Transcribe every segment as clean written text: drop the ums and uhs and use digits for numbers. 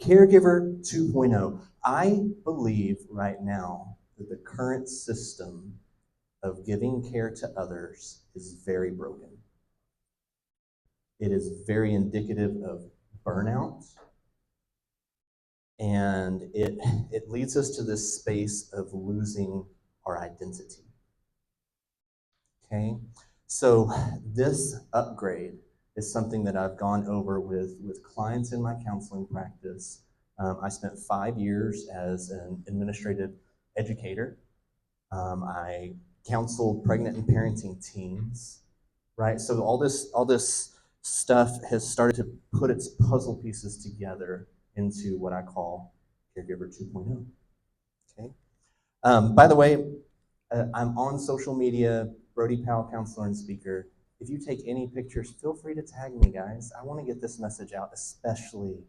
Caregiver 2.0. I believe right now that the current system of giving care to others is very broken. It is very indicative of burnout, and it leads us to this space of losing our identity. Okay? So this upgrade is something that I've gone over with clients in my counseling practice. I spent 5 years as an administrative educator. I counseled pregnant and parenting teens, right? So all this stuff has started to put its puzzle pieces together into what I call Caregiver 2.0. Okay. By the way, I'm on social media, Brody Powell, counselor and speaker. If you take any pictures, feel free to tag me, guys. I want to get this message out, especially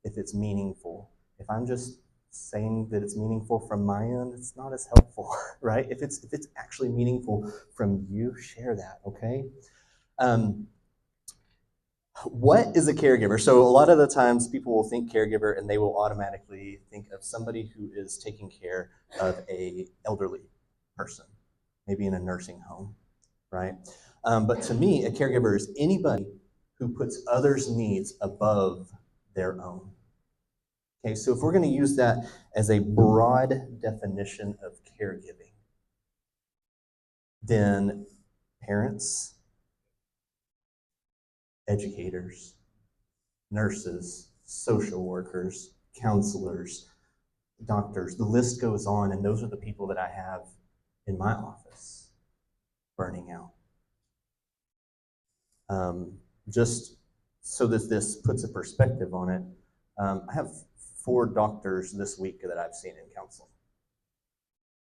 if it's meaningful. If I'm just saying that it's meaningful from my end, it's not as helpful, right? If it's actually meaningful from you, share that, okay? What is a caregiver? So a lot of the times people will think caregiver and they will automatically think of somebody who is taking care of a elderly person, maybe in a nursing home, right? But to me, a caregiver is anybody who puts others' needs above their own. Okay, so if we're going to use that as a broad definition of caregiving, then parents, educators, nurses, social workers, counselors, doctors, the list goes on, and those are the people that I have in my office burning out. Just so that this puts a perspective on it, I have 4 doctors this week that I've seen in counseling.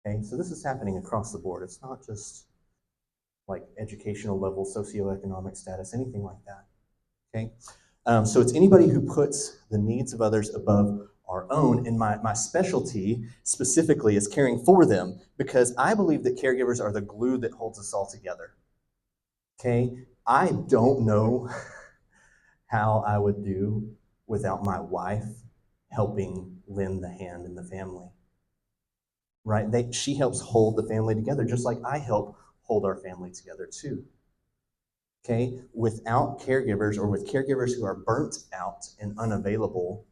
Okay, so this is happening across the board. It's not just like educational level, socioeconomic status, anything like that. Okay, so it's anybody who puts the needs of others above our own, and my specialty specifically is caring for them, because I believe that caregivers are the glue that holds us all together. Okay, I don't know how I would do without my wife helping lend the hand in the family. Right? She helps hold the family together, just like I help hold our family together too. Okay? Without caregivers, or with caregivers who are burnt out and unavailable,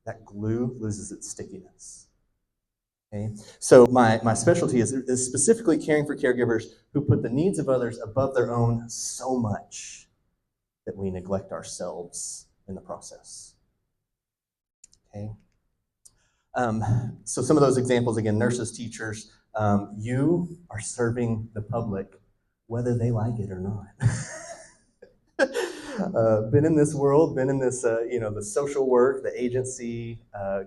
that glue loses its stickiness. Okay? So my specialty is specifically caring for caregivers who put the needs of others above their own so much that we neglect ourselves in the process. Okay? So some of those examples, again, nurses, teachers, you are serving the public whether they like it or not. Been in this world, been in this, the social work, the agency,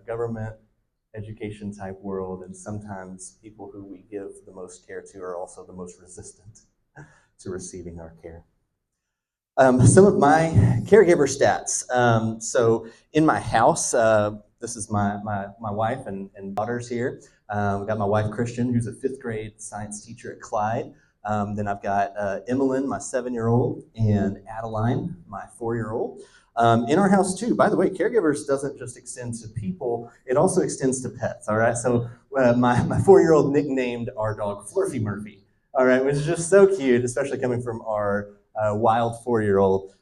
government, education type world, and sometimes people who we give the most care to are also the most resistant to receiving our care. Some of my caregiver stats. So in my house, this is my wife and daughters here. We've got my wife, Christian, who's a 5th grade science teacher at Clyde. Then I've got Emmeline, my 7-year-old, and Adeline, my 4-year-old. In our house too, by the way, caregivers doesn't just extend to people, it also extends to pets, all right? So my 4-year-old nicknamed our dog Flurfy Murphy, all right, which is just so cute, especially coming from our wild 4-year-old.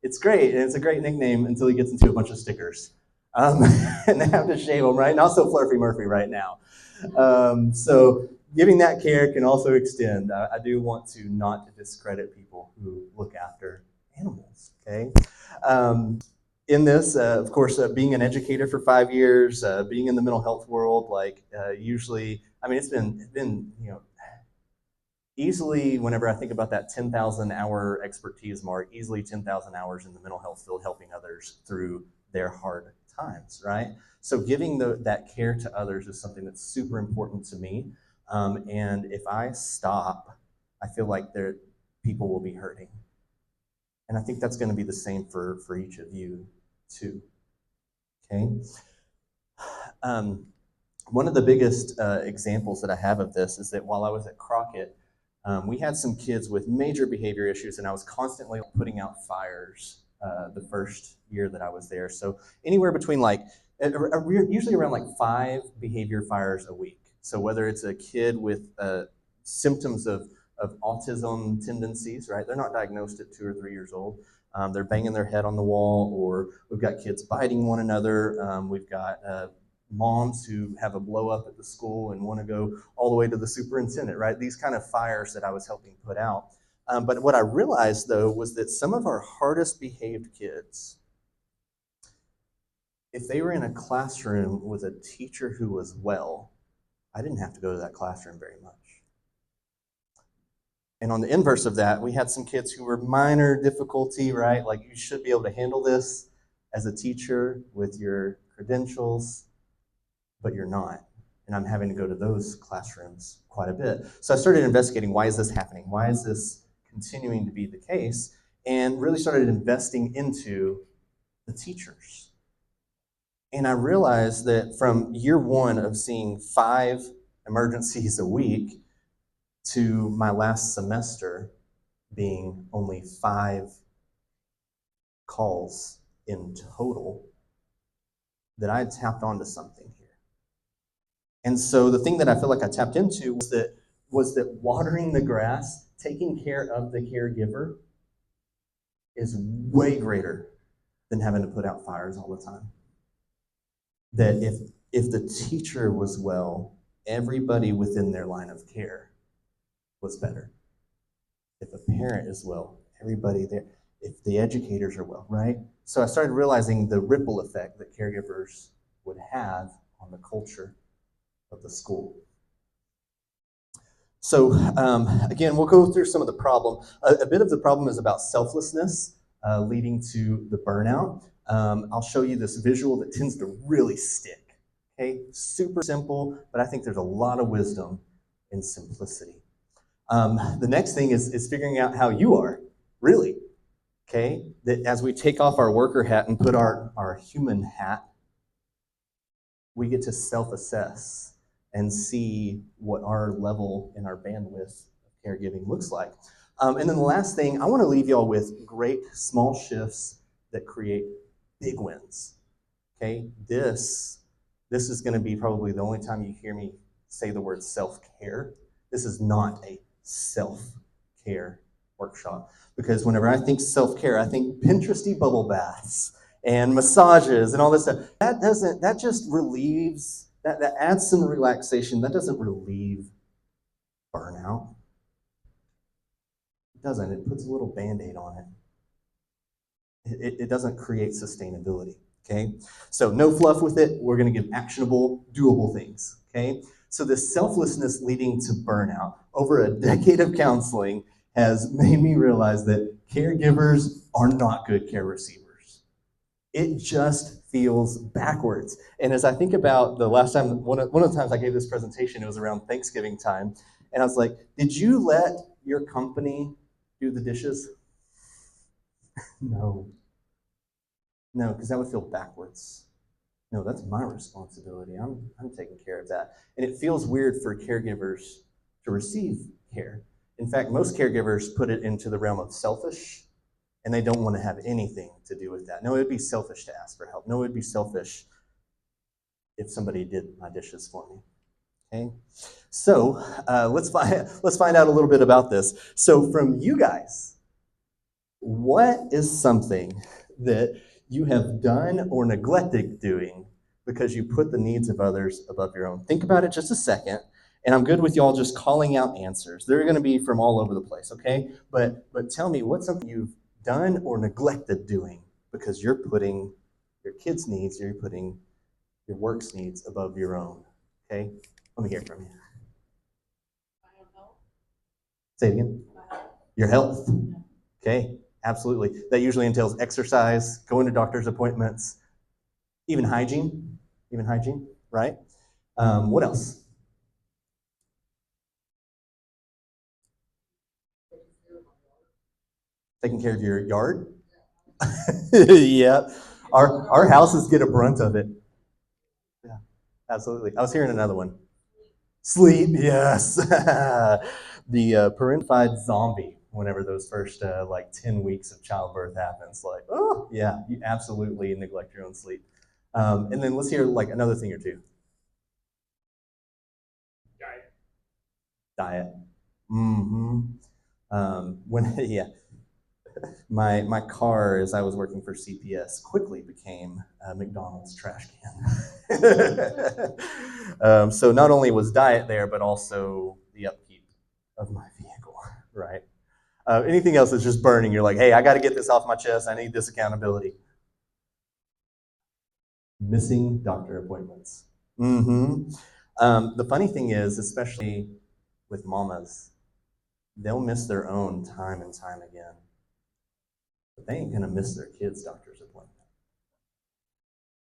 It's great, and it's a great nickname until he gets into a bunch of stickers. And they have to shave him, right? And also Flurfy Murphy right now. So giving that care can also extend. I do want to not discredit people who look after animals, okay? In this, of course, being an educator for 5 years, being in the mental health world, usually, I mean, it's been easily, whenever I think about that 10,000 hour expertise mark, easily 10,000 hours in the mental health field helping others through their hard times, right? So giving that care to others is something that's super important to me. And if I stop, I feel like people will be hurting. And I think that's going to be the same for each of you too. Okay? One of the biggest examples that I have of this is that while I was at Crockett, we had some kids with major behavior issues, and I was constantly putting out fires the first year that I was there. So anywhere between usually around like 5 behavior fires a week. So whether it's a kid with symptoms of autism tendencies, right? They're not diagnosed at 2 or 3 years old. They're banging their head on the wall, or we've got kids biting one another. We've got moms who have a blow up at the school and want to go all the way to the superintendent, right? These kind of fires that I was helping put out. But what I realized, though, was that some of our hardest behaved kids, if they were in a classroom with a teacher who was well, I didn't have to go to that classroom very much. And on the inverse of that, we had some kids who were minor difficulty, right? Like, you should be able to handle this as a teacher with your credentials, but you're not. And I'm having to go to those classrooms quite a bit. So I started investigating, why is this happening? Why is this continuing to be the case? And really started investing into the teachers. And I realized that from year one of seeing 5 emergencies a week to my last semester being only 5 calls in total, that I had tapped onto something here. And so the thing that I feel like I tapped into was that watering the grass, taking care of the caregiver, is way greater than having to put out fires all the time. That if the teacher was well, everybody within their line of care was better. If a parent is well, everybody there, if the educators are well, right? So I started realizing the ripple effect that caregivers would have on the culture of the school. So again, we'll go through some of the problem. A bit of the problem is about selflessness leading to the burnout. I'll show you this visual that tends to really stick. Okay, super simple, but I think there's a lot of wisdom in simplicity. The next thing is figuring out how you are, really. Okay, that as we take off our worker hat and put our human hat, we get to self-assess and see what our level and our bandwidth of caregiving looks like. And then the last thing, I want to leave y'all with great small shifts that create big wins. Okay, this is going to be probably the only time you hear me say the word self-care. This is not a self-care workshop, because whenever I think self-care, I think Pinteresty bubble baths and massages and all this stuff. That just relieves, that adds some relaxation. That doesn't relieve burnout. It doesn't. It puts a little Band-Aid on it. It doesn't create sustainability, okay? So no fluff with it. We're going to give actionable, doable things, okay? So this selflessness leading to burnout over a decade of counseling has made me realize that caregivers are not good care receivers. It just feels backwards. And as I think about the last time, one of the times I gave this presentation, it was around Thanksgiving time, and I was like, did you let your company do the dishes? No, because that would feel backwards. No, that's my responsibility. I'm taking care of that. And it feels weird for caregivers to receive care. In fact, most caregivers put it into the realm of selfish, and they don't want to have anything to do with that. No, it would be selfish to ask for help. No, it would be selfish if somebody did my dishes for me. Okay, so let's find out a little bit about this. So from you guys, what is something that you have done or neglected doing because you put the needs of others above your own? Think about it just a second, and I'm good with y'all just calling out answers. They're going to be from all over the place, okay? But tell me, what's something you've done or neglected doing because you're putting your kids' needs, you're putting your work's needs above your own, okay? Let me hear from you. Say it again. Your health. Okay, absolutely. That usually entails exercise, going to doctor's appointments, even hygiene, right? What else? Taking care of your yard? Yeah. Our houses get a brunt of it. Yeah, absolutely. I was hearing another one. Sleep, yes. The parentified zombie. whenever those first like 10 weeks of childbirth happens. Like, oh, yeah, you absolutely neglect your own sleep. And then let's hear like another thing or two. Diet. Mm-hmm. Yeah, my car, as I was working for CPS, quickly became a McDonald's trash can. So not only was diet there, but also the upkeep of my vehicle, right? Anything else that's just burning, you're like, hey, I got to get this off my chest. I need this accountability. Missing doctor appointments. Mm-hmm. The funny thing is, especially with mamas, they'll miss their own time and time again. But they ain't going to miss their kids' doctor's appointment.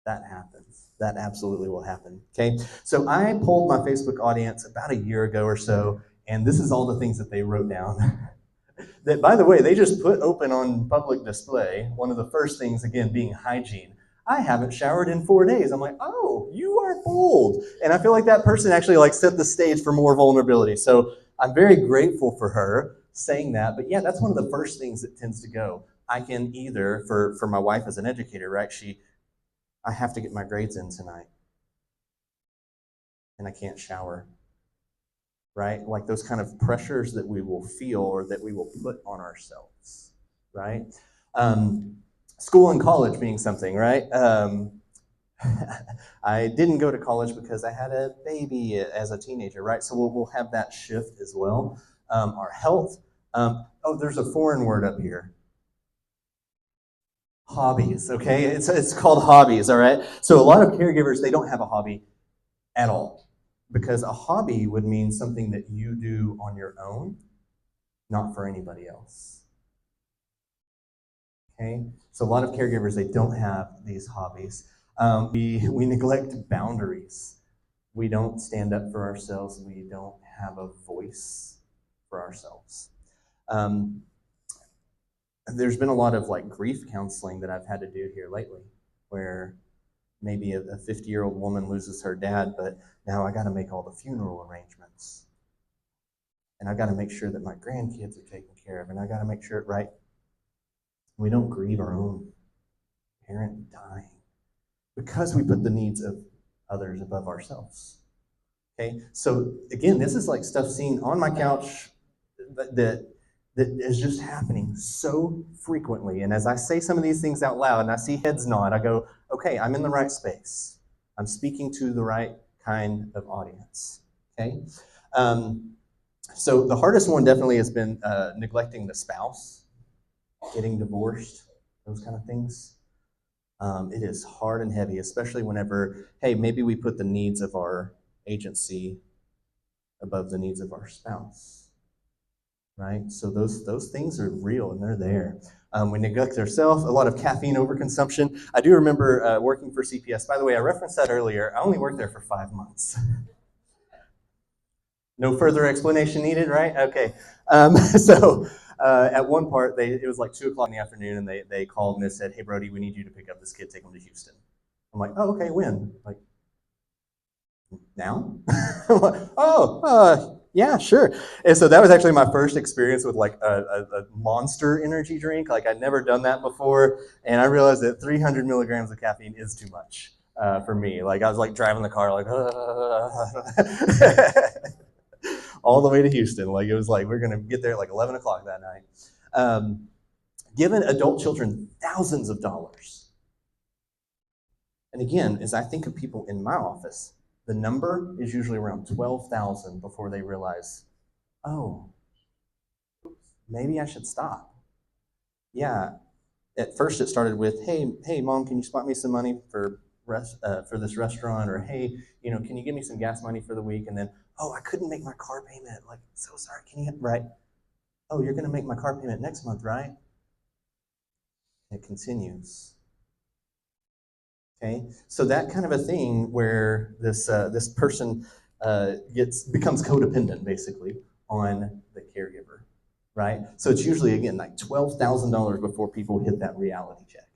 That happens. That absolutely will happen. Okay. So I polled my Facebook audience about a year ago or so, and this is all the things that they wrote down. That, by the way, they just put open on public display. One of the first things, again, being hygiene. I haven't showered in 4 days. I'm like, oh, you are bold. And I feel like that person actually like set the stage for more vulnerability. So I'm very grateful for her saying that. But yeah, that's one of the first things that tends to go. I can either, for my wife as an educator, right? I have to get my grades in tonight, and I can't shower, right? Like those kind of pressures that we will feel or that we will put on ourselves, right? Um, School and college being something, right? I didn't go to college because I had a baby as a teenager, right? So we'll have that shift as well. Our health. Oh, there's a foreign word up here. Hobbies, okay? It's called hobbies, all right? So a lot of caregivers, they don't have a hobby at all. Because a hobby would mean something that you do on your own, not for anybody else. Okay? So a lot of caregivers, they don't have these hobbies. We neglect boundaries. We don't stand up for ourselves. We don't have a voice for ourselves. Um, there's been a lot of like grief counseling that I've had to do here lately, where maybe a 50-year-old woman loses her dad, but now I got to make all the funeral arrangements. And I got to make sure that my grandkids are taken care of. And I got to make sure, right? We don't grieve our own parent dying because we put the needs of others above ourselves. Okay? So again, this is like stuff seen on my couch that is just happening so frequently. And as I say some of these things out loud and I see heads nod, I go, okay, I'm in the right space. I'm speaking to the right kind of audience. Okay? So the hardest one definitely has been neglecting the spouse, getting divorced, those kind of things. It is hard and heavy, especially whenever, hey, maybe we put the needs of our agency above the needs of our spouse, right? So those things are real and they're there. We neglect ourselves, a lot of caffeine overconsumption. I do remember working for CPS. By the way, I referenced that earlier. I only worked there for 5 months. No further explanation needed, right? Okay. So at one part, it was like 2 o'clock in the afternoon, and they called and they said, hey, Brody, we need you to pick up this kid, take him to Houston. I'm like, oh, okay, when? Like, now? I'm like, oh, yeah, sure. And so that was actually my first experience with like a Monster energy drink. Like I'd never done that before, and I realized that 300 milligrams of caffeine is too much for me. Like I was like driving the car, like, all the way to Houston. Like it was like we're gonna get there at like 11 o'clock that night. Given adult children thousands of dollars. And again, as I think of people in my office, the number is usually around 12,000 before they realize, oh, maybe I should stop. Yeah. At first, it started with, hey, mom, can you spot me some money for this restaurant? Or hey, can you give me some gas money for the week? And then, oh, I couldn't make my car payment. Like, so sorry. Can you? Right. Oh, you're going to make my car payment next month, right? It continues. Okay, so that kind of a thing where this person becomes codependent basically on the caregiver, right? So it's usually again like $12,000 before people hit that reality check.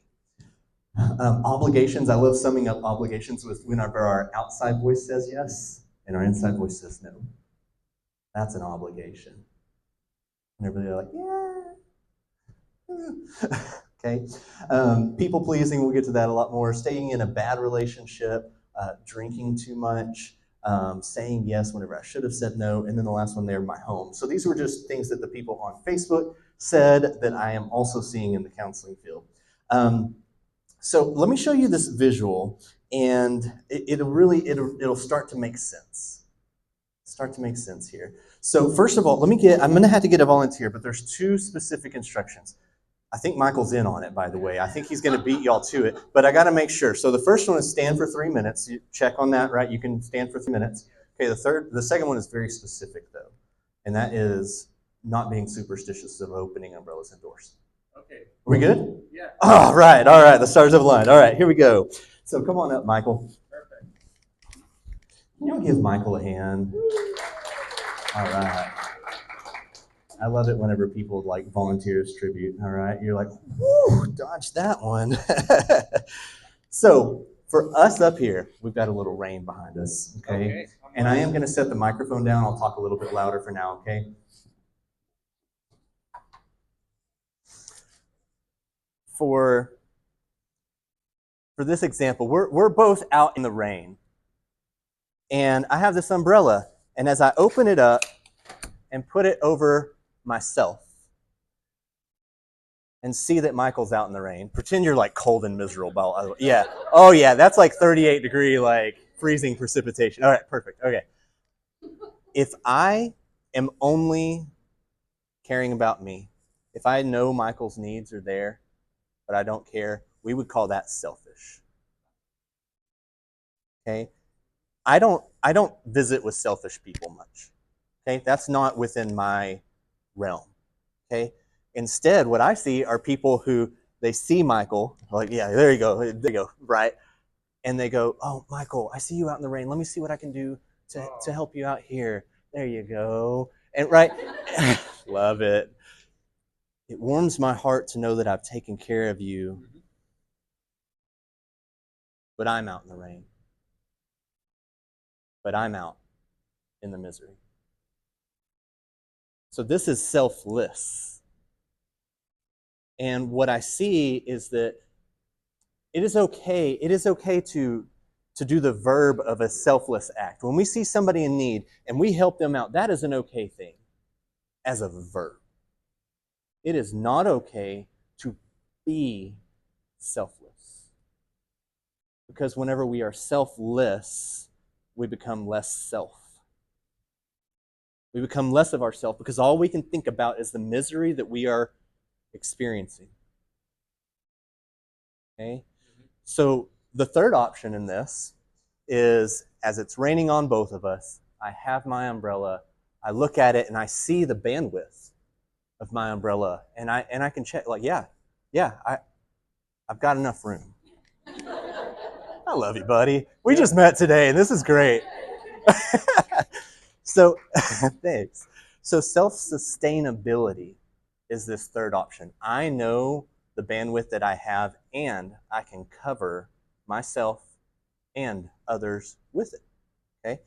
Obligations, I love summing up obligations with whenever our outside voice says yes and our inside voice says no. That's an obligation. And everybody like, yeah. Okay. People pleasing, we'll get to that a lot more. Staying in a bad relationship, drinking too much, saying yes whenever I should have said no, and then the last one there, my home. So these were just things that the people on Facebook said that I am also seeing in the counseling field. So let me show you this visual, and it'll start to make sense. Start to make sense here. So first of all, I'm going to have to get a volunteer, but there's two specific instructions. I think Michael's in on it, by the way. I think he's going to beat y'all to it, but I got to make sure. So the first one is stand for 3 minutes. You check on that, right? You can stand for 3 minutes. Okay, the second one is very specific though, and that is not being superstitious of opening umbrellas and doors. Okay. Are we good? Yeah. All right. The stars have aligned. All right, here we go. So come on up, Michael. Perfect. Can y'all give Michael a hand? All right. I love it whenever people like volunteers tribute. All right, you're like, whoo, dodge that one. So for us up here, we've got a little rain behind us. Okay. And I am going to set the microphone down. I'll talk a little bit louder for now. Okay. For this example, we're both out in the rain, and I have this umbrella, and as I open it up and put it over myself and see that Michael's out in the rain, pretend you're like cold and miserable. Yeah. Oh yeah, that's like 38 degree, like freezing precipitation. All right, perfect. Okay. If I am only caring about me, if I know Michael's needs are there, but I don't care, we would call that selfish. Okay? I don't visit with selfish people much. Okay? That's not within my realm. Okay? Instead, what I see are people who they see Michael, like, yeah, there you go, right? And they go, oh, Michael, I see you out in the rain. Let me see what I can do to help you out here. There you go. And right, love it. It warms my heart to know that I've taken care of you, but I'm out in the rain. But I'm out in the misery. So this is selfless. And what I see is that it is okay to do the verb of a selfless act. When we see somebody in need and we help them out, that is an okay thing as a verb. It is not okay to be selfless. Because whenever we are selfless, we become less self. We become less of ourself because all we can think about is the misery that we are experiencing. Okay? So the third option in this is, as it's raining on both of us, I have my umbrella, I look at it and I see the bandwidth of my umbrella, and I can check, like, I've got enough room. I love you, buddy. We just met today, and this is great. So, thanks. So self-sustainability is this third option. I know the bandwidth that I have, and I can cover myself and others with it. Okay?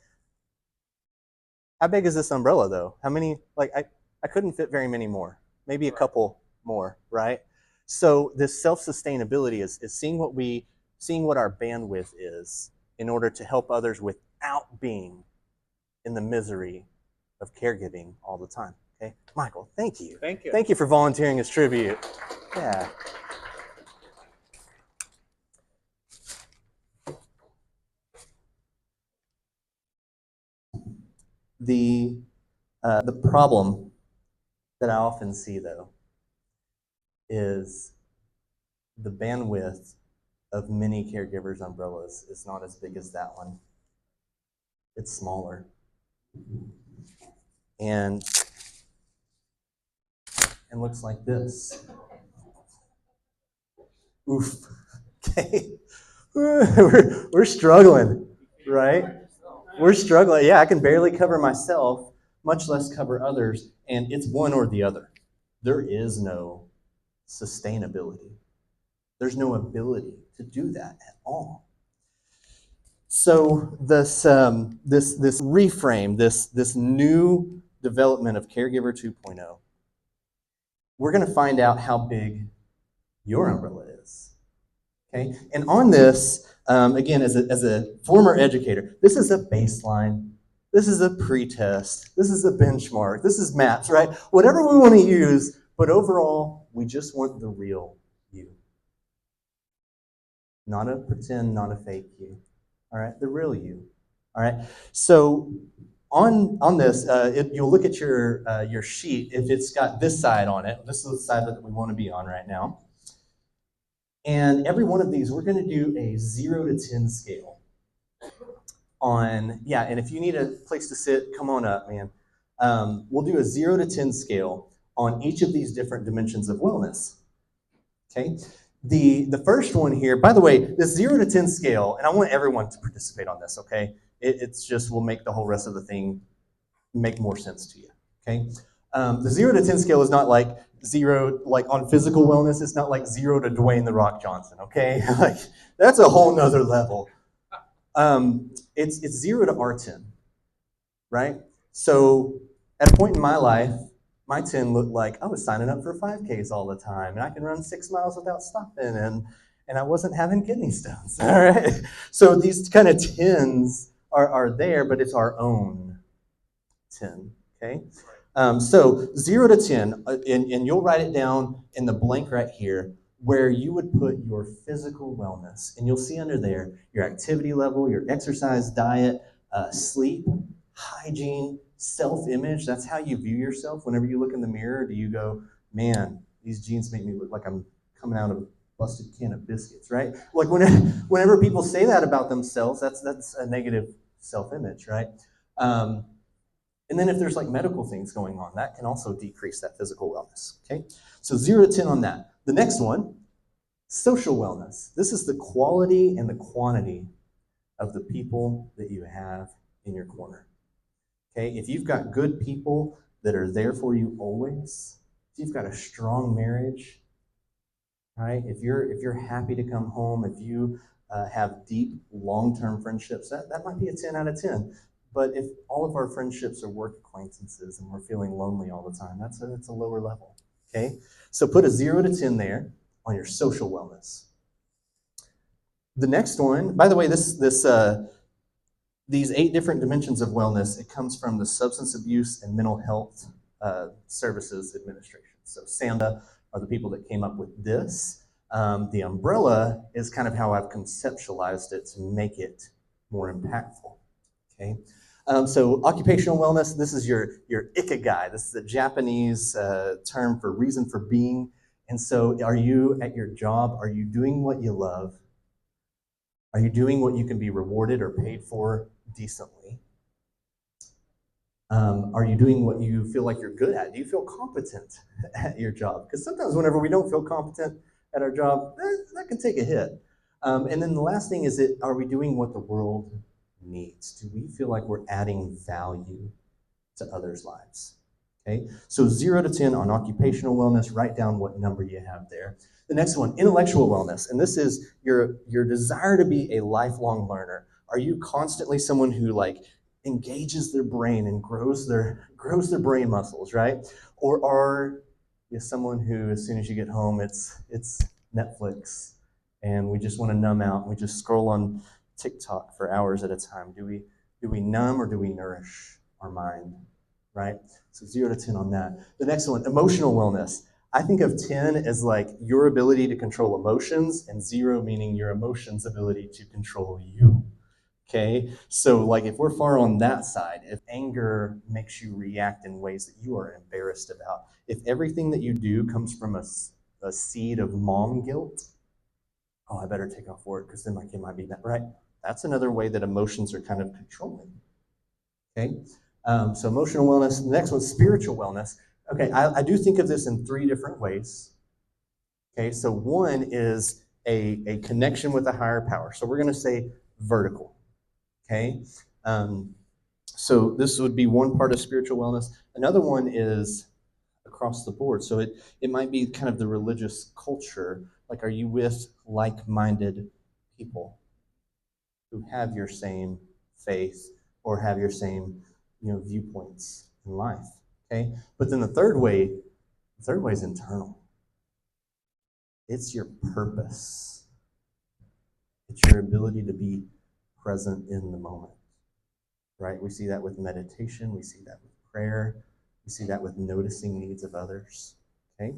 How big is this umbrella, though? How many, like, I couldn't fit very many more. Maybe a couple more, right? So this self-sustainability is seeing what our bandwidth is in order to help others without being in the misery of caregiving all the time. Okay, Michael, thank you. Thank you. Thank you for volunteering as tribute. Yeah. The problem that I often see, though, is the bandwidth of many caregivers' umbrellas is not as big as that one. It's smaller. And looks like this. Oof. Okay. We're struggling, right? We're struggling. Yeah, I can barely cover myself, much less cover others, and it's one or the other. There is no sustainability. There's no ability to do that at all. So this reframe, this new development of Caregiver 2.0 we're going to find out how big your umbrella is. Okay? And on this, again, as a former educator, this is a baseline. This is a pretest. This is a benchmark. This is maps, right? Whatever we want to use, but overall, we just want the real you. Not a pretend, not a fake you. All right? The real you. All right? So on this, you'll look at your sheet. If it's got this side on it, this is the side that we want to be on right now. And every one of these, we're going to do a 0 to 10 scale on, yeah, and if you need a place to sit, come on up, man. We'll do a 0 to 10 scale on each of these different dimensions of wellness. Okay? The first one here, by the way, this 0 to 10 scale, and I want everyone to participate on this, okay? It's just will make the whole rest of the thing make more sense to you, okay? The 0 to 10 scale is not like 0, like on physical wellness, it's not like 0 to Dwayne The Rock Johnson, okay? Like, that's a whole nother level. It's 0 to R10, right? So at a point in my life, my 10 looked like I was signing up for 5Ks all the time, and I can run 6 miles without stopping, and I wasn't having kidney stones, all right? So these kind of 10s are there, but it's our own 10, okay? So 0 to 10, and you'll write it down in the blank right here, where you would put your physical wellness. And you'll see under there your activity level, your exercise, diet, sleep, hygiene, self-image. That's how you view yourself. Whenever you look in the mirror, do you go, man, these jeans make me look like I'm coming out of a busted can of biscuits, right? Like whenever people say that about themselves, that's a negative self-image, right? And then if there's like medical things going on, that can also decrease that physical wellness, okay? So 0 to 10 on that. The next one, social wellness. This is the quality and the quantity of the people that you have in your corner, okay? If you've got good people that are there for you always, if you've got a strong marriage, right? If you're happy to come home, if you have deep long-term friendships, that might be a 10 out of 10. But if all of our friendships are work acquaintances and we're feeling lonely all the time, that's a lower level. Okay? So put a 0 to 10 there on your social wellness. The next one, by the way, these 8 different dimensions of wellness, it comes from the Substance Abuse and Mental Health Services Administration. So SAMHSA are the people that came up with this. The umbrella is kind of how I've conceptualized it to make it more impactful. Okay. So occupational wellness, this is your ikigai. This is a Japanese term for reason for being. And so are you at your job, are you doing what you love? Are you doing what you can be rewarded or paid for decently? Are you doing what you feel like you're good at? Do you feel competent at your job? Because sometimes whenever we don't feel competent at our job, that can take a hit. And then the last thing is, are we doing what the world needs? Do we feel like we're adding value to others' lives? Okay, so 0 to 10 on occupational wellness, write down what number you have there. The next one, intellectual wellness, and this is your desire to be a lifelong learner. Are you constantly someone who like engages their brain and grows their brain muscles, right? Or are you someone who, as soon as you get home, it's Netflix, and we just want to numb out, and we just scroll on TikTok for hours at a time? Do we numb or do we nourish our mind, right? So 0 to 10 on that. The next one, emotional wellness. I think of 10 as like your ability to control emotions, and 0 meaning your emotions' ability to control you. Okay, so like if we're far on that side, if anger makes you react in ways that you are embarrassed about, if everything that you do comes from a seed of mom guilt, oh, I better take off work because then my kid might be that, right? That's another way that emotions are kind of controlling. Okay, so emotional wellness. The next one, spiritual wellness. Okay, I do think of this in 3 different ways. Okay, so one is a connection with a higher power. So we're going to say vertical. Okay, so this would be one part of spiritual wellness. Another one is across the board. So it might be kind of the religious culture. Like, are you with like-minded people who have your same faith or have your same viewpoints in life? Okay, but then the third way The third way is internal. It's your purpose. It's your ability to be present in the moment, right? We see that with meditation. We see that with prayer. We see that with noticing needs of others, okay?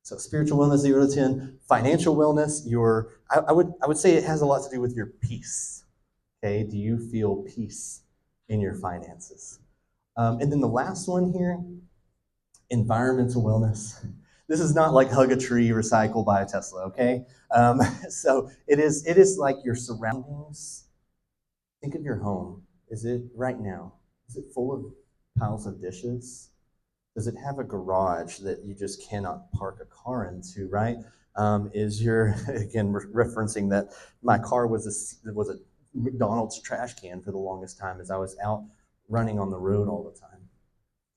So spiritual wellness, 0 to 10. Financial wellness, I would say it has a lot to do with your peace, okay? Do you feel peace in your finances? And then the last one here, environmental wellness. This is not like hug a tree, recycle, buy a Tesla, okay? So it is like your surroundings. Think of your home. Is it right now? Is it full of piles of dishes? Does it have a garage that you just cannot park a car into, right? Is your, again, referencing that my car was a McDonald's trash can for the longest time as I was out running on the road all the time.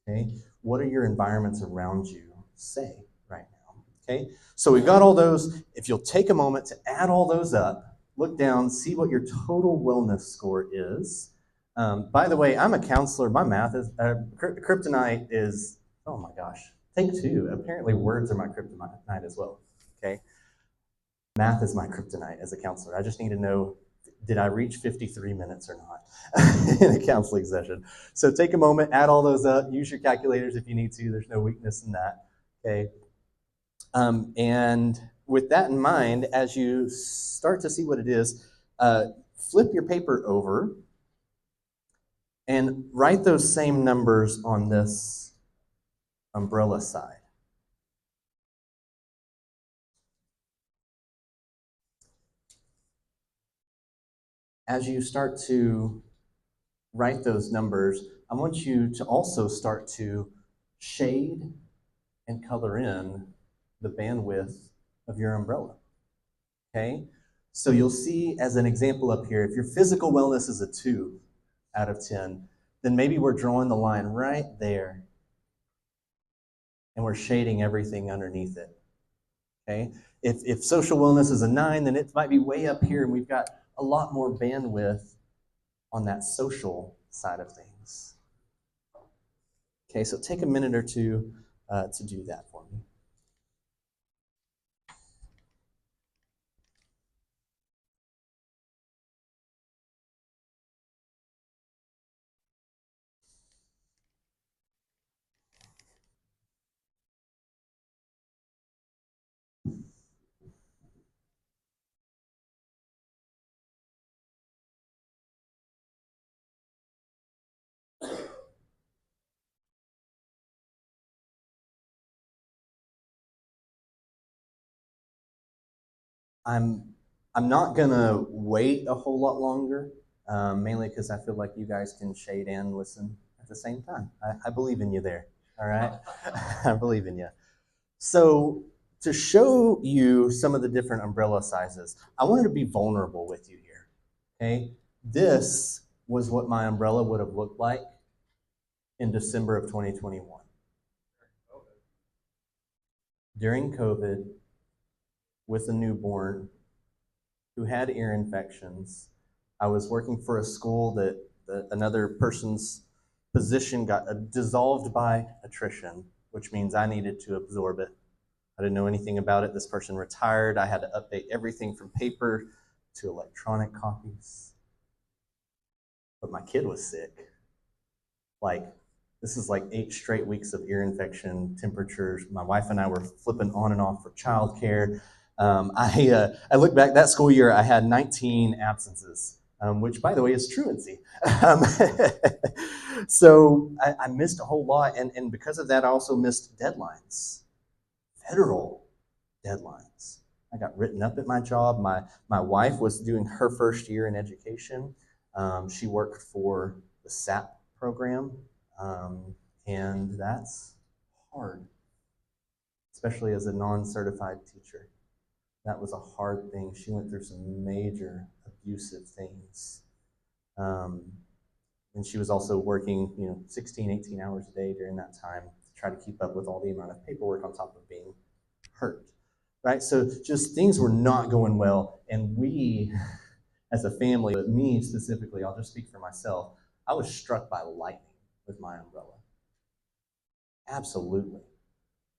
Okay, what are your environments around you say right now? Okay, so we've got all those. If you'll take a moment to add all those up, look down, see what your total wellness score is. By the way, I'm a counselor. My math is kryptonite is, oh my gosh, take two. Apparently, words are my kryptonite as well. Okay, math is my kryptonite as a counselor. I just need to know, did I reach 53 minutes or not in a counseling session? So take a moment, add all those up, use your calculators if you need to. There's no weakness in that. Okay. And with that in mind, as you start to see what it is, flip your paper over and write those same numbers on this umbrella side. As you start to write those numbers, I want you to also start to shade and color in the bandwidth of your umbrella. Okay? So you'll see as an example up here, if your physical wellness is a 2 out of 10, then maybe we're drawing the line right there and we're shading everything underneath it. Okay? If social wellness is a 9, then it might be way up here and we've got a lot more bandwidth on that social side of things. Okay, so take a minute or two to do that for me. I'm I'm not gonna wait a whole lot longer, mainly because I feel like you guys can shade and listen at the same time. I believe in you there. All right, I believe in you. So to show you some of the different umbrella sizes, I wanted to be vulnerable with you here. Okay, this was what my umbrella would have looked like in December of 2021. During COVID, with a newborn who had ear infections. I was working for a school that another person's position got dissolved by attrition, which means I needed to absorb it. I didn't know anything about it. This person retired. I had to update everything from paper to electronic copies. But my kid was sick. Like, this is like 8 straight weeks of ear infection, temperatures. My wife and I were flipping on and off for childcare. I look back that school year, I had 19 absences, which, by the way, is truancy. So I missed a whole lot, and because of that, I also missed deadlines, federal deadlines. I got written up at my job. My wife was doing her first year in education. She worked for the SAP program, and that's hard, especially as a non-certified teacher. That was a hard thing. She went through some major abusive things. And she was also working, 16, 18 hours a day during that time to try to keep up with all the amount of paperwork on top of being hurt. Right? So just things were not going well. And we, as a family, but me specifically, I'll just speak for myself, I was struck by lightning with my umbrella. Absolutely.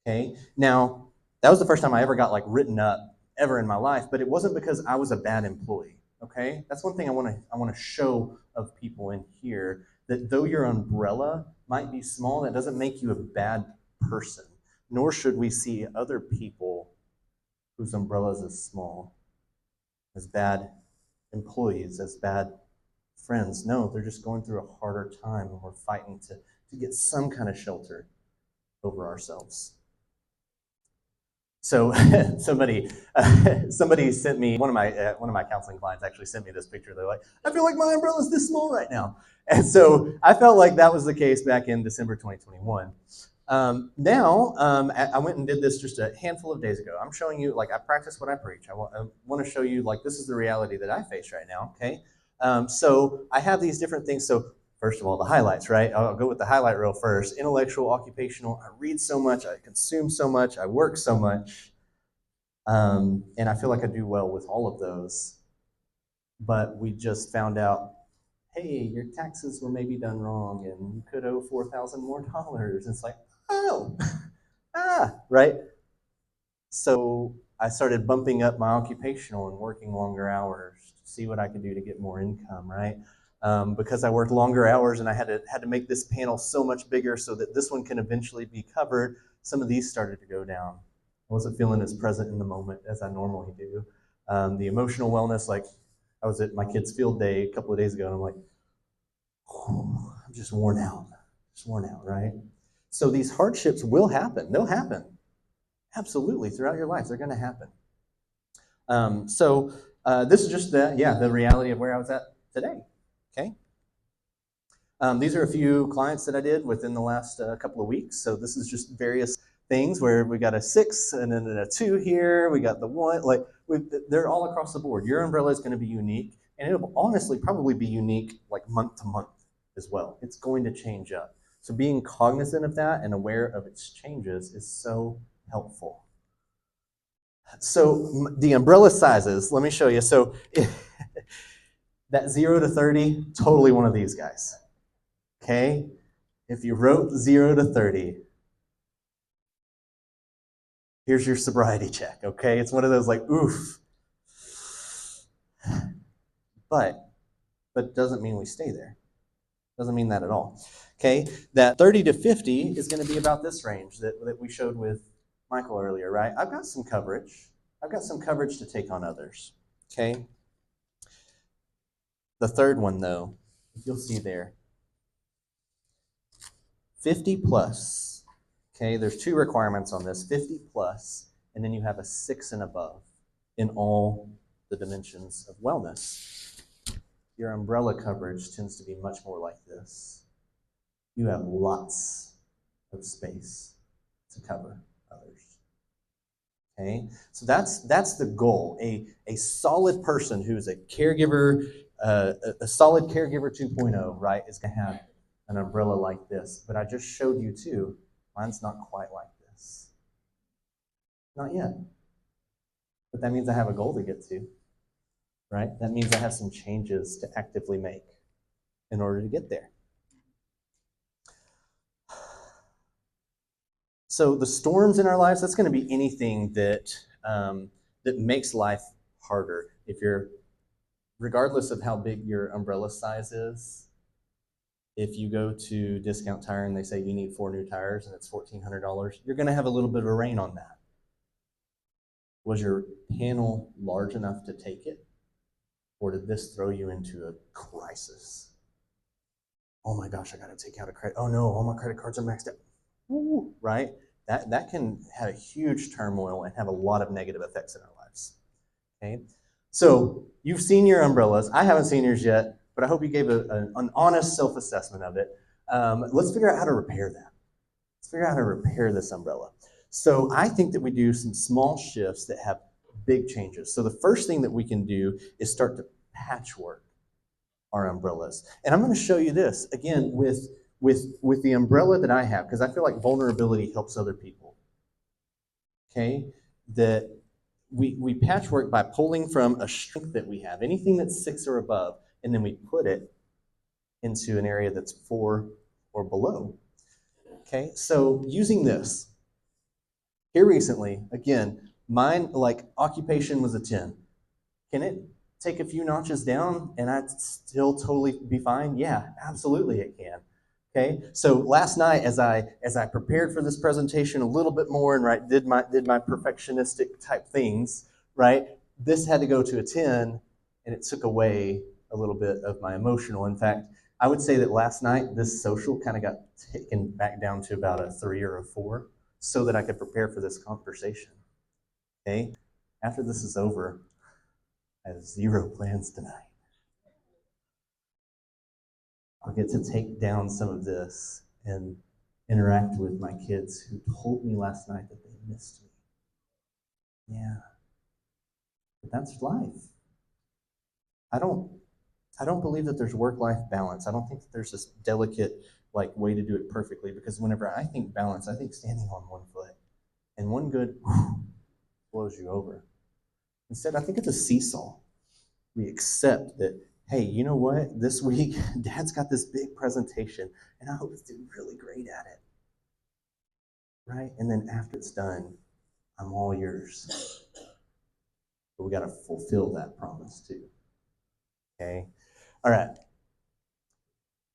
Okay, now that was the first time I ever got like written up ever in my life, but it wasn't because I was a bad employee. Okay, that's one thing I want to show of people in here, that though your umbrella might be small, that doesn't make you a bad person. Nor should we see other people whose umbrellas is small as bad employees, as bad friends. No, they're just going through a harder time, and we're fighting to get some kind of shelter over ourselves. So somebody sent me, one of my counseling clients actually sent me this picture. They're like, I feel like my umbrella is this small right now, and so I felt like that was the case back in December 2021. I went and did this just a handful of days ago. I'm showing you, like, I practice what I preach. I want to show you, like, this is the reality that I face right now. Okay, so I have these different things. So first of all, the highlights, right? I'll go with the highlight reel first. Intellectual, occupational. I read so much, I consume so much, I work so much, and I feel like I do well with all of those. But we just found out, hey, your taxes were maybe done wrong, and you could owe $4,000 more. It's like, oh, right. So I started bumping up my occupational and working longer hours to see what I could do to get more income, right? Because I worked longer hours and I had to make this panel so much bigger so that this one can eventually be covered. Some of these started to go down. I wasn't feeling as present in the moment as I normally do. The emotional wellness, like I was at my kid's field day a couple of days ago, and I'm like, I'm just worn out, right? So these hardships will happen. They'll happen. Absolutely, throughout your life, they're going to happen. This is just the reality of where I was at today. Okay. These are a few clients that I did within the last couple of weeks. So this is just various things where we got a 6 and then a 2 here. We got the 1. They're all across the board. Your umbrella is going to be unique, and it'll honestly probably be unique like month to month as well. It's going to change up. So being cognizant of that and aware of its changes is so helpful. So the umbrella sizes, let me show you. So that 0 to 30, totally one of these guys. Okay? If you wrote 0 to 30, here's your sobriety check. Okay? It's one of those like, oof. But doesn't mean we stay there. Doesn't mean that at all. Okay? That 30 to 50 is going to be about this range that we showed with Michael earlier, right? I've got some coverage. I've got some coverage to take on others. Okay? The third one, though, if you'll see there, 50 plus. Okay, there's 2 requirements on this, 50 plus, and then you have a 6 and above in all the dimensions of wellness. Your umbrella coverage tends to be much more like this. You have lots of space to cover others. Okay, so that's the goal. A solid person who's a caregiver, a solid caregiver 2.0, right, is going to have an umbrella like this. But I just showed you too, mine's not quite like this. Not yet. But that means I have a goal to get to, right? That means I have some changes to actively make in order to get there. So the storms in our lives, that's going to be anything that that makes life harder. If you're, regardless of how big your umbrella size is, if you go to Discount Tire and they say you need 4 new tires and it's $1,400, you're going to have a little bit of a rain on that. Was your panel large enough to take it? Or did this throw you into a crisis? Oh my gosh, I got to take out a credit. Oh no, all my credit cards are maxed out. Ooh, right? That can have a huge turmoil and have a lot of negative effects in our lives. Okay? So you've seen your umbrellas. I haven't seen yours yet, but I hope you gave an honest self-assessment of it. Let's figure out how to repair that. Let's figure out how to repair this umbrella. So I think that we do some small shifts that have big changes. So the first thing that we can do is start to patchwork our umbrellas. And I'm going to show you this again with the umbrella that I have, because I feel like vulnerability helps other people. Okay? That we patchwork by pulling from a strength that we have, anything that's 6 or above, and then we put it into an area that's 4 or below. Okay? So using this, Here recently, again, mine, like, occupation was a 10. Can it take a few notches down and I'd still totally be fine? Yeah, absolutely it can. Okay, so last night as I prepared for this presentation a little bit more and did my perfectionistic type things, right? This had to go to a 10, and it took away a little bit of my emotional. In fact, I would say that last night this social kind of got taken back down to about a 3 or a 4 so that I could prepare for this conversation. Okay, after this is over, I have 0 plans tonight. I'll get to take down some of this and interact with my kids who told me last night that they missed me. Yeah, but that's life. I don't I don't believe that there's work-life balance. I don't think that there's this delicate like way to do it perfectly, because whenever I think balance, I think standing on one foot, and one good blows you over. Instead, I think it's a seesaw. We accept that, hey, you know what? This week, Dad's got this big presentation, and I hope he's doing really great at it. Right? And then after it's done, I'm all yours. But we got to fulfill that promise too. Okay? All right.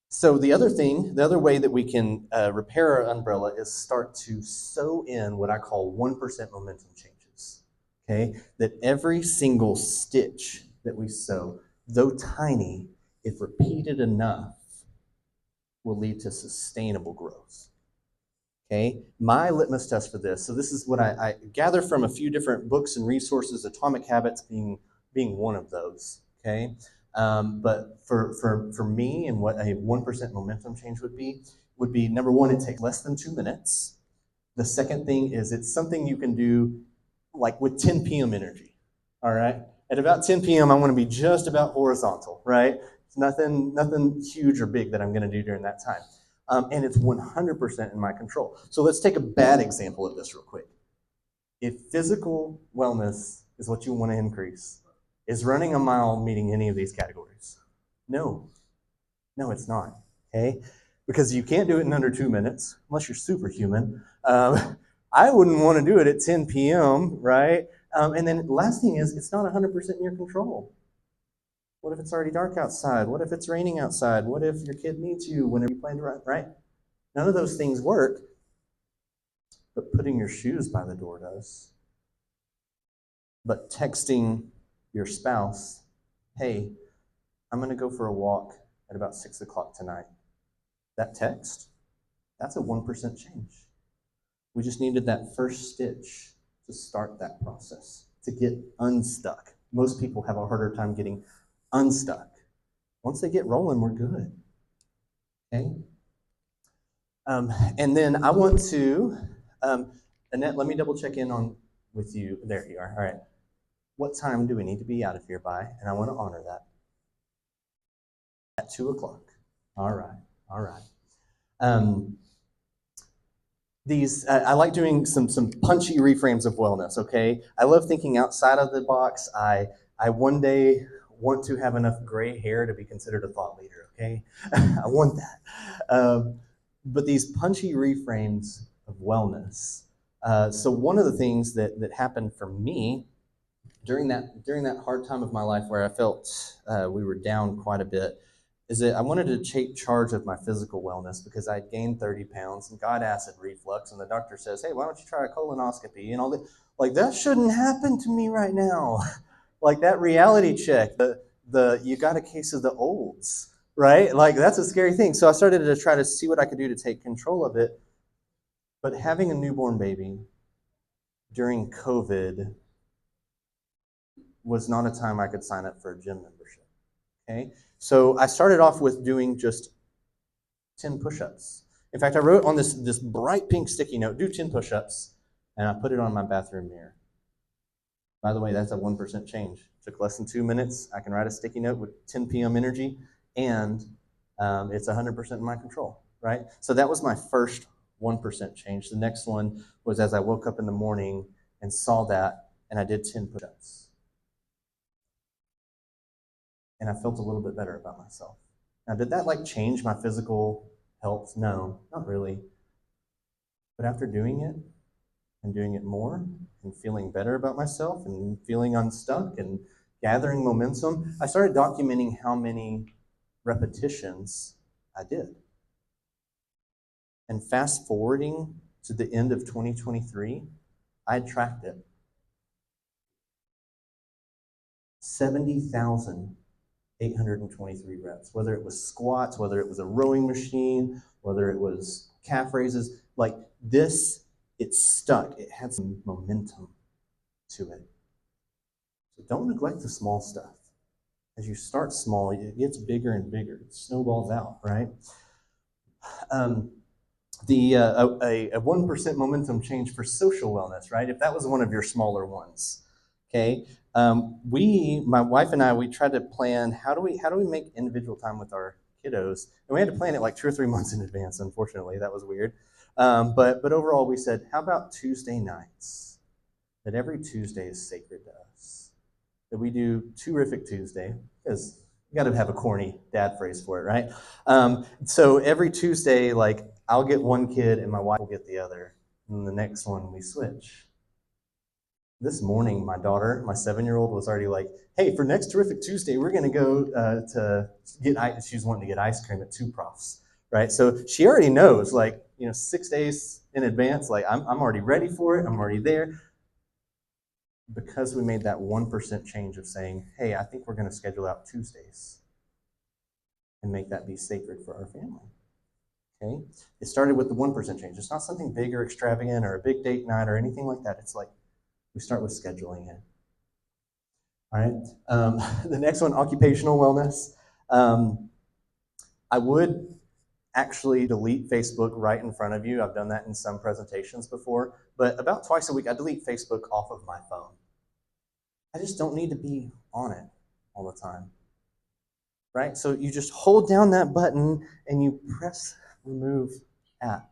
So the other way that we can repair our umbrella is start to sew in what I call 1% momentum changes. Okay? That every single stitch that we sew, though tiny, if repeated enough, will lead to sustainable growth. Okay, my litmus test for this. So this is what I gather from a few different books and resources. Atomic Habits being one of those. Okay, but for me and what a 1% momentum change would be number one, it takes less than 2 minutes. The second thing is it's something you can do like with 10 p.m. energy. All right, at about 10 p.m. I want to be just about horizontal. Right, it's nothing huge or big that I'm going to do during that time. And it's 100% in my control. So let's take a bad example of this real quick. If physical wellness is what you want to increase, is running a mile meeting any of these categories? No, it's not. Okay, because you can't do it in under 2 minutes unless you're superhuman. I wouldn't want to do it at 10 p.m. Right? And then the last thing is, it's not 100% in your control. What if it's already dark outside? What if it's raining outside? What if your kid needs you whenever you plan to run, right? None of those things work, but putting your shoes by the door does. But texting your spouse, hey, I'm going to go for a walk at about 6 o'clock tonight. That text, that's a 1% change. We just needed that first stitch to start that process, to get unstuck. Most people have a harder time getting unstuck. Once they get rolling, we're good. Okay? And then I want to, Annette, let me double check in on with you. There you are. All right. What time do we need to be out of here by? And I want to honor that. At 2 o'clock. All right. All right. I like doing some punchy reframes of wellness. Okay. I love thinking outside of the box. I one day want to have enough gray hair to be considered a thought leader. Okay. I want that. But these punchy reframes of wellness. So one of the things that happened for me during that hard time of my life where I felt we were down quite a bit is that I wanted to take charge of my physical wellness because I'd gained 30 pounds and got acid reflux, and the doctor says, hey, why don't you try a colonoscopy and all that. Like, that shouldn't happen to me right now. Like that reality check, the you got a case of the olds, right? Like, that's a scary thing. So I started to try to see what I could do to take control of it. But having a newborn baby during COVID was not a time I could sign up for a gym membership. Okay, so I started off with doing just 10 push-ups. In fact, I wrote on this bright pink sticky note, do 10 push-ups, and I put it on my bathroom mirror. By the way, that's a 1% change. It took less than 2 minutes. I can write a sticky note with 10 p.m. energy, and it's 100% in my control, right? So that was my first 1% change. The next one was as I woke up in the morning and saw that, and I did 10 push-ups. And I felt a little bit better about myself. Now, did that like change my physical health? No, not really. But after doing it, and doing it more and feeling better about myself and feeling unstuck and gathering momentum, I started documenting how many repetitions I did. And fast forwarding to the end of 2023, I tracked it. 70,823 reps, whether it was squats, whether it was a rowing machine, whether it was calf raises, like this, it stuck. It had some momentum to it. So don't neglect the small stuff. As you start small, it gets bigger and bigger. It snowballs out, right? A 1% momentum change for social wellness, right? If that was one of your smaller ones, okay. My wife and I, we tried to plan how do we make individual time with our kiddos, and we had to plan it like 2 or 3 months in advance. Unfortunately, that was weird. But overall, we said, how about Tuesday nights? That every Tuesday is sacred to us. That we do Terrific Tuesday, because you got to have a corny dad phrase for it, right? So every Tuesday, like I'll get one kid and my wife will get the other, and the next one we switch. This morning, my daughter, my 7-year-old, was already like, "Hey, for next Terrific Tuesday, we're going to go to get ice." She's wanting to get ice cream at Two Profs, right? So she already knows, like 6 days in advance. Like I'm already ready for it. I'm already there. Because we made that 1% change of saying, hey, I think we're going to schedule out Tuesdays and make that be sacred for our family. Okay? It started with the 1% change. It's not something big or extravagant or a big date night or anything like that. It's like we start with scheduling it. All right? The next one, occupational wellness. I would actually delete Facebook right in front of you. I've done that in some presentations before, but about twice a week, I delete Facebook off of my phone. I just don't need to be on it all the time, right? So you just hold down that button and you press remove app,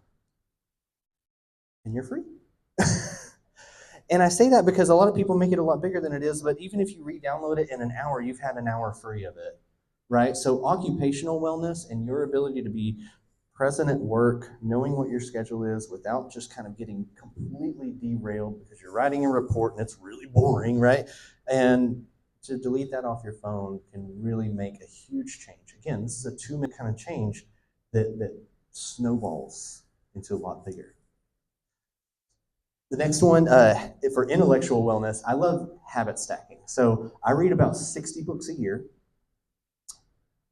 and you're free. And I say that because a lot of people make it a lot bigger than it is, but even if you re-download it in an hour, you've had an hour free of it, right? So occupational wellness and your ability to be present at work, knowing what your schedule is without just kind of getting completely derailed because you're writing a report and it's really boring, right? And to delete that off your phone can really make a huge change. Again, this is a 2-minute kind of change that snowballs into a lot bigger. The next one, for intellectual wellness, I love habit stacking. So I read about 60 books a year.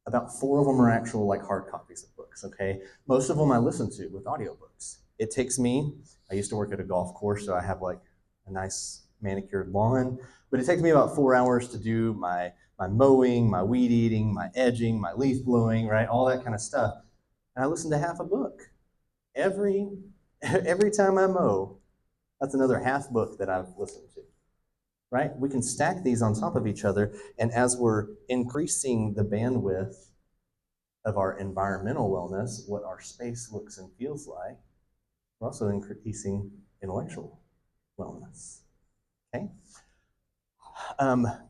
About 4 of them are actual like hard copies of books, okay? Most of them I listen to with audiobooks. It takes me, I used to work at a golf course, so I have like a nice manicured lawn, but it takes me about 4 hours to do my mowing, my weed eating, my edging, my leaf blowing, right? All that kind of stuff. And I listen to half a book. Every time I mow, that's another half book that I've listened to, right? We can stack these on top of each other, and as we're increasing the bandwidth of our environmental wellness, what our space looks and feels like, we're also increasing intellectual wellness, okay? Annette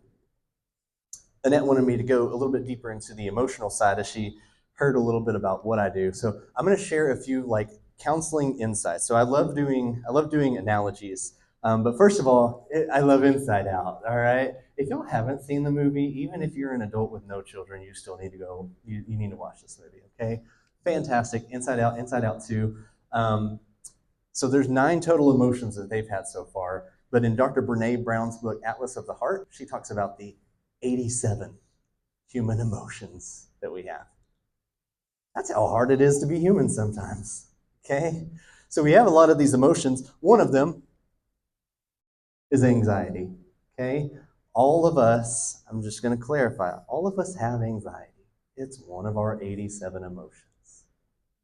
wanted me to go a little bit deeper into the emotional side as she heard a little bit about what I do. So I'm going to share a few like counseling insights. So I love doing analogies. But first of all, I love Inside Out. All right. If y'all haven't seen the movie, even if you're an adult with no children, you still need to go. You need to watch this movie. Okay. Fantastic. Inside Out. Inside Out 2. So there's 9 total emotions that they've had so far. But in Dr. Brene Brown's book, Atlas of the Heart, she talks about the 87 human emotions that we have. That's how hard it is to be human sometimes, okay? So we have a lot of these emotions. One of them is anxiety, okay? All of us, I'm just going to clarify, all of us have anxiety. It's one of our 87 emotions,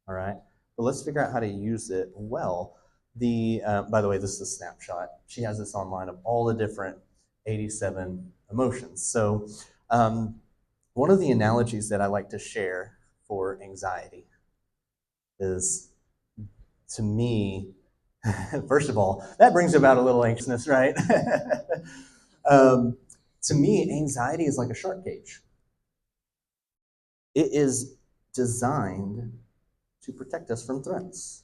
all right? But let's figure out how to use it well. By the way, this is a snapshot. She has this online of all the different 87 emotions. So one of the analogies that I like to share for anxiety is, to me, first of all, that brings about a little anxiousness, right? To me, anxiety is like a shark cage. It is designed to protect us from threats.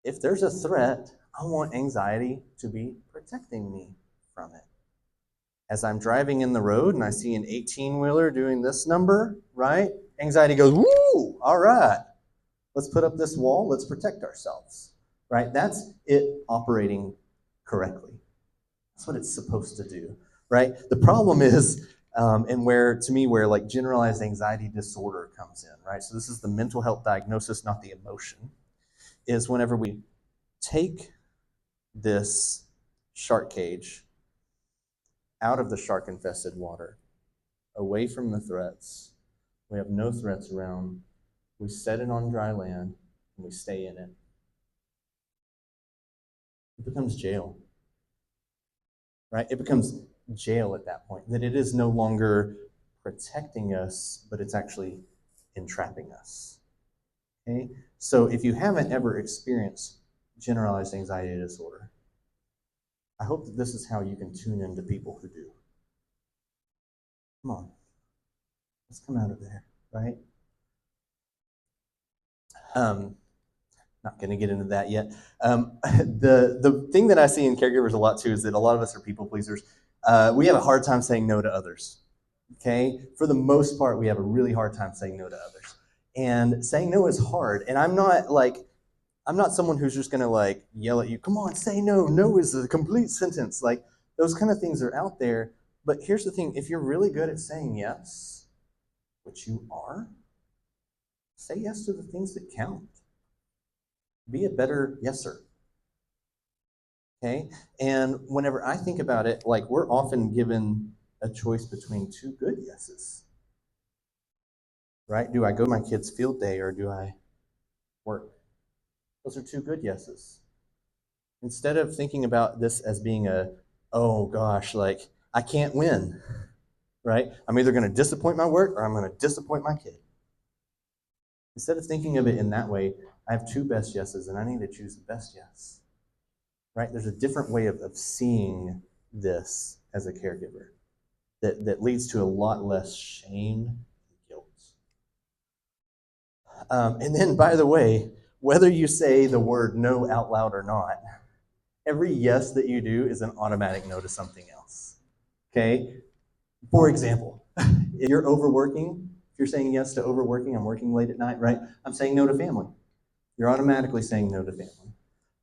If there's a threat, I want anxiety to be protecting me from it. As I'm driving in the road and I see an 18-wheeler doing this number, right? Anxiety goes, woo, all right, let's put up this wall, let's protect ourselves, right? That's it operating correctly. That's what it's supposed to do, right? The problem is, and where, to me, where like generalized anxiety disorder comes in, right? So this is the mental health diagnosis, not the emotion, is whenever we take this shark cage out of the shark-infested water, away from the threats. We have no threats around. We set it on dry land, and we stay in it. It becomes jail, right? It becomes jail at that point, that it is no longer protecting us, but it's actually entrapping us, okay? So if you haven't ever experienced generalized anxiety disorder, I hope that this is how you can tune into people who do. Come on, let's come out of there, right? Not going to get into that yet. The thing that I see in caregivers a lot too is that a lot of us are people pleasers. We have a hard time saying no to others. Okay, for the most part, we have a really hard time saying no to others, and saying no is hard. And I'm not someone who's just going to like yell at you. Come on, say no. No is a complete sentence. Like those kind of things are out there. But here's the thing: if you're really good at saying yes, which you are, say yes to the things that count. Be a better yeser. Okay? And whenever I think about it, like we're often given a choice between two good yeses. Right? Do I go to my kid's field day or do I work? Those are two good yeses. Instead of thinking about this as being oh gosh, like I can't win, right? I'm either going to disappoint my work or I'm going to disappoint my kid. Instead of thinking of it in that way, I have two best yeses and I need to choose the best yes. Right? There's a different way of seeing this as a caregiver that leads to a lot less shame and guilt. And then, by the way, whether you say the word no out loud or not, every yes that you do is an automatic no to something else. Okay? For example, if you're overworking, if you're saying yes to overworking, I'm working late at night, right? I'm saying no to family. You're automatically saying no to family,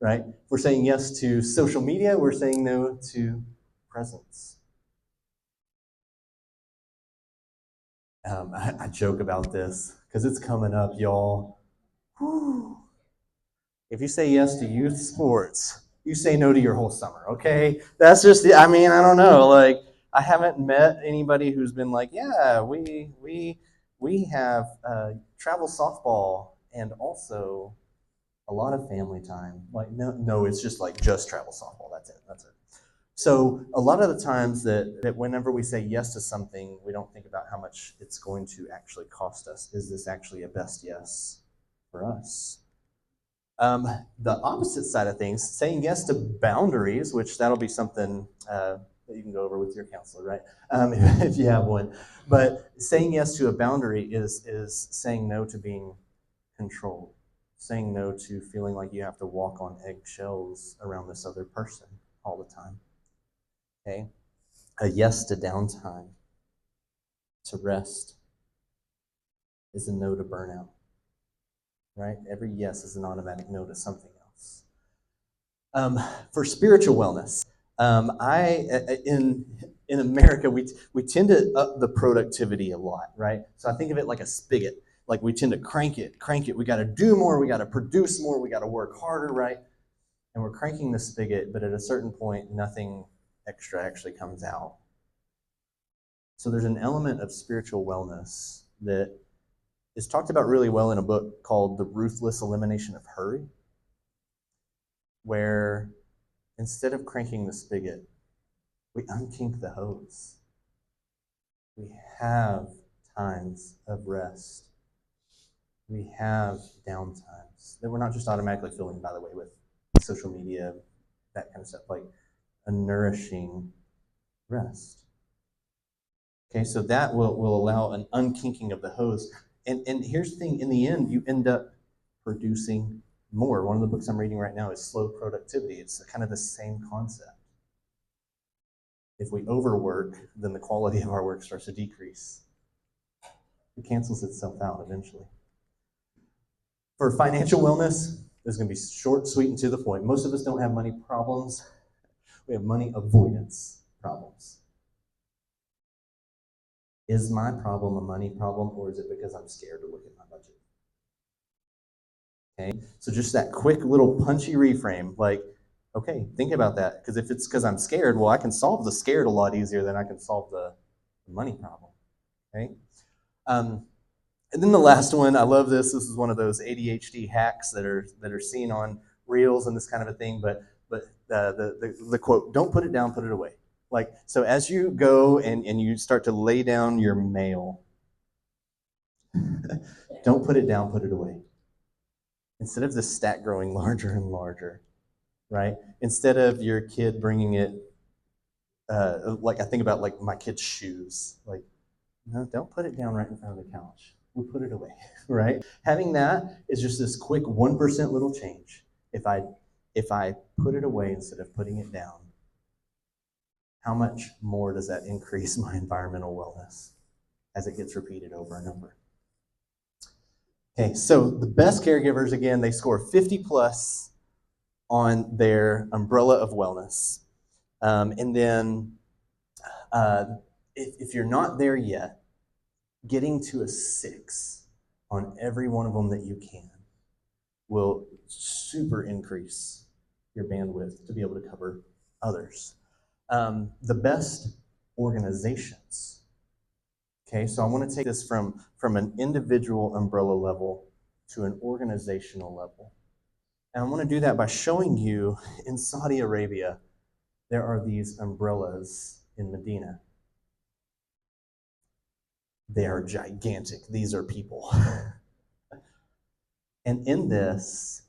right? If we're saying yes to social media, we're saying no to presence. I joke about this because it's coming up, y'all. Whew. If you say yes to youth sports, you say no to your whole summer, okay? That's just I mean, I don't know. Like, I haven't met anybody who's been like, yeah, we have travel softball and also a lot of family time. Like, no, it's just like just travel softball. That's it. That's it. So a lot of the times that whenever we say yes to something, we don't think about how much it's going to actually cost us. Is this actually a best yes for us? The opposite side of things, saying yes to boundaries, which that'll be something that you can go over with your counselor, right? If you have one. But saying yes to a boundary is saying no to being controlled, saying no to feeling like you have to walk on eggshells around this other person all the time. Okay? A yes to downtime, to rest, is a no to burnout. Right? Every yes is an automatic no to something else. For spiritual wellness, in America we tend to up the productivity a lot, right? So I think of it like a spigot. Like we tend to crank it. We got to do more. We got to produce more. We got to work harder, right? And we're cranking the spigot, but at a certain point, nothing extra actually comes out. So there's an element of spiritual wellness that is talked about really well in a book called The Ruthless Elimination of Hurry, where instead of cranking the spigot, we unkink the hose. We have times of rest. We have downtimes that we're not just automatically filling, by the way, with social media, that kind of stuff, like a nourishing rest. Okay, so that will allow an unkinking of the hose. And here's the thing, in the end, you end up producing more. One of the books I'm reading right now is Slow Productivity. It's kind of the same concept. If we overwork, then the quality of our work starts to decrease. It cancels itself out eventually. For financial wellness, it's going to be short, sweet, and to the point. Most of us don't have money problems. We have money avoidance problems. Is my problem a money problem, or is it because I'm scared to look at my budget? Okay, so just that quick little punchy reframe, like, okay, think about that. Because if it's because I'm scared, well, I can solve the scared a lot easier than I can solve the money problem. Okay. And then the last one, I love this. This is one of those ADHD hacks that are seen on reels and this kind of a thing. But the quote, "Don't put it down, put it away." Like, so as you go and you start to lay down your mail, don't put it down, put it away. Instead of the stack growing larger and larger, right? Instead of your kid bringing it, like I think about like my kid's shoes, like, no, don't put it down right in front of the couch. We put it away, right? Having that is just this quick 1% little change. If I put it away instead of putting it down, how much more does that increase my environmental wellness as it gets repeated over and over? Okay, so the best caregivers, again, they score 50 plus on their umbrella of wellness. And then if you're not there yet, getting to a 6 on every one of them that you can will super increase your bandwidth to be able to cover others. The best organizations. Okay, so I want to take this from an individual umbrella level to an organizational level. And I want to do that by showing you in Saudi Arabia, there are these umbrellas in Medina. They are gigantic. These are people. And in this,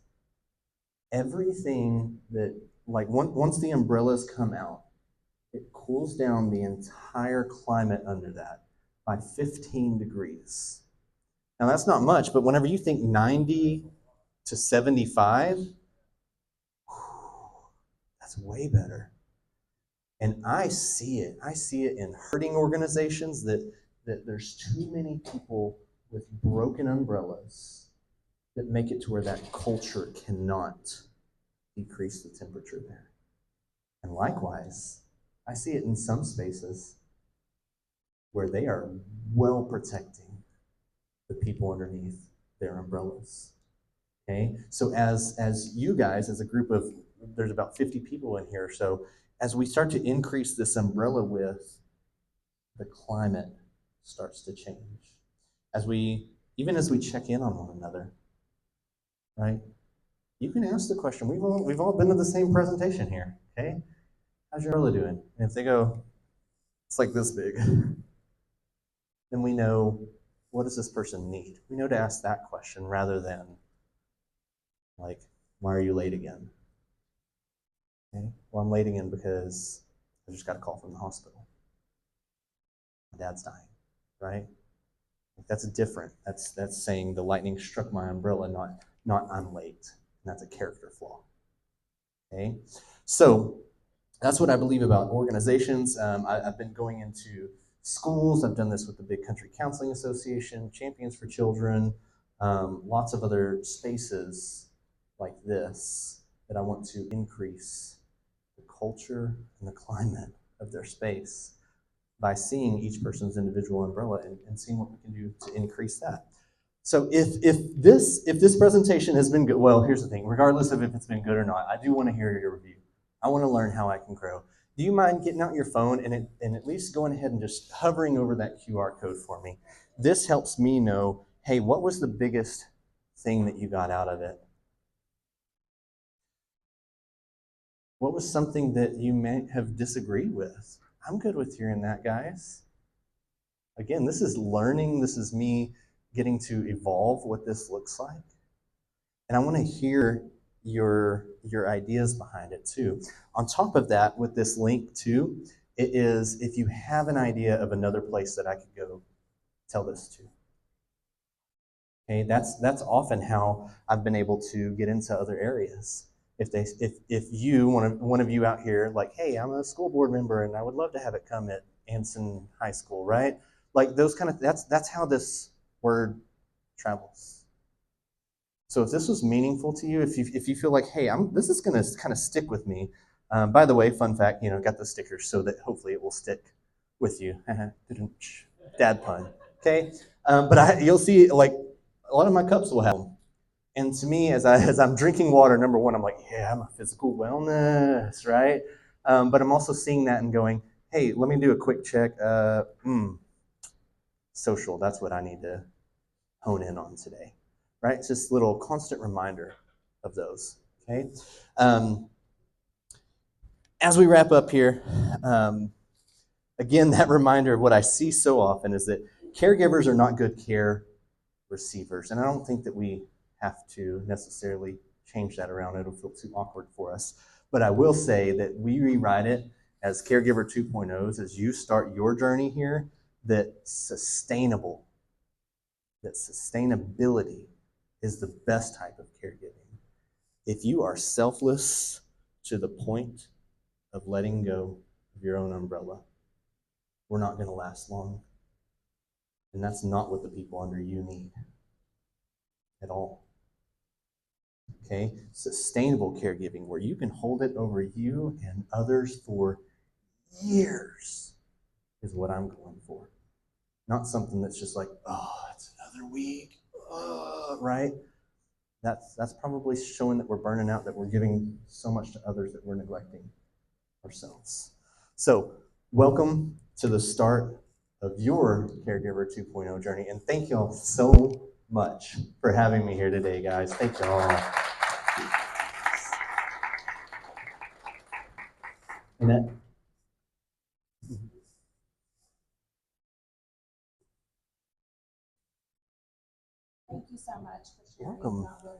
everything that, like, once the umbrellas come out, it cools down the entire climate under that by 15 degrees. Now, that's not much, but whenever you think 90 to 75, that's way better. And I see it. I see it in hurting organizations that there's too many people with broken umbrellas that make it to where that culture cannot decrease the temperature there. And likewise, I see it in some spaces where they are well protecting the people underneath their umbrellas. Okay? So as you guys, as a group of, there's about 50 people in here, so as we start to increase this umbrella width, the climate starts to change. Even as we check in on one another, right? You can ask the question. We've all been to the same presentation here, okay? How's your umbrella doing? And if they go, it's like this big, then we know, what does this person need? We know to ask that question rather than, like, why are you late again? Okay? Well, I'm late again because I just got a call from the hospital. My dad's dying, right? That's different. That's saying the lightning struck my umbrella, not I'm late. And that's a character flaw. Okay? So that's what I believe about organizations. I've been going into schools. I've done this with the Big Country Counseling Association, Champions for Children, lots of other spaces like this that I want to increase the culture and the climate of their space by seeing each person's individual umbrella and seeing what we can do to increase that. So if this presentation has been good, well, here's the thing, regardless of if it's been good or not, I do want to hear your review. I want to learn how I can grow. Do you mind getting out your phone and at least going ahead and just hovering over that QR code for me? This helps me know, hey, what was the biggest thing that you got out of it? What was something that you may have disagreed with? I'm good with hearing that, guys. Again, this is learning. This is me getting to evolve what this looks like. And I want to hear your ideas behind it too. On top of that, with this link too, it is if you have an idea of another place that I could go, tell this to. Okay, that's often how I've been able to get into other areas. If you one of you out here like, hey, I'm a school board member and I would love to have it come at Anson High School, right? Like those kind of that's how this word travels. So if this was meaningful to you, if you feel like, hey, this is going to kind of stick with me. By the way, fun fact, got the stickers so that hopefully it will stick with you. Dad pun. Okay, but you'll see like a lot of my cups will have them. And to me, as I'm drinking water, number one, I'm like, yeah, I'm a physical wellness, right? But I'm also seeing that and going, hey, let me do a quick check. Social, that's what I need to hone in on today, right? It's just a little constant reminder of those, okay? Um, as we wrap up here, again, that reminder of what I see so often is that caregivers are not good care receivers. And I don't think that we have to necessarily change that around. It'll feel too awkward for us. But I will say that we rewrite it as Caregiver 2.0s as you start your journey here, that sustainability is the best type of caregiving. If you are selfless to the point of letting go of your own umbrella, we're not going to last long. And that's not what the people under you need at all. Okay? Sustainable caregiving, where you can hold it over you and others for years, is what I'm going for. Not something that's just like, oh, it's another week, right? That's probably showing that we're burning out, that we're giving so much to others that we're neglecting ourselves. So, welcome to the start of your Caregiver 2.0 journey, and thank you all so much for having me here today, guys. Thank you all. Annette? Thank you so much for sharing. Welcome. Not really